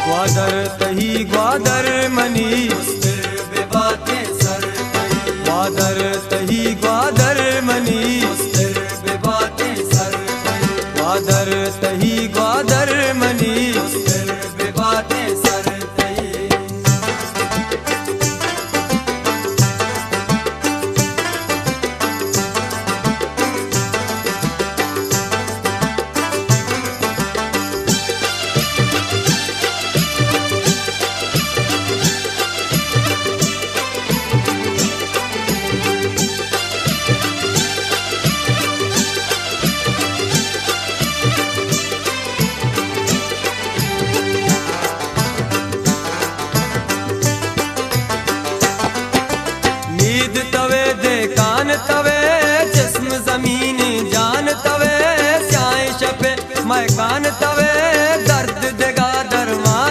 ग्वादर तही ग्वादर मनी बातें सर ग्वादर तही ग्वादर मनी बातें सर ग्वादर तही ग्वादर मनी बातें सर नींद तवे दे कान तवे जिस्म जमीन जान तवे स्याए शपे मैं कान तवे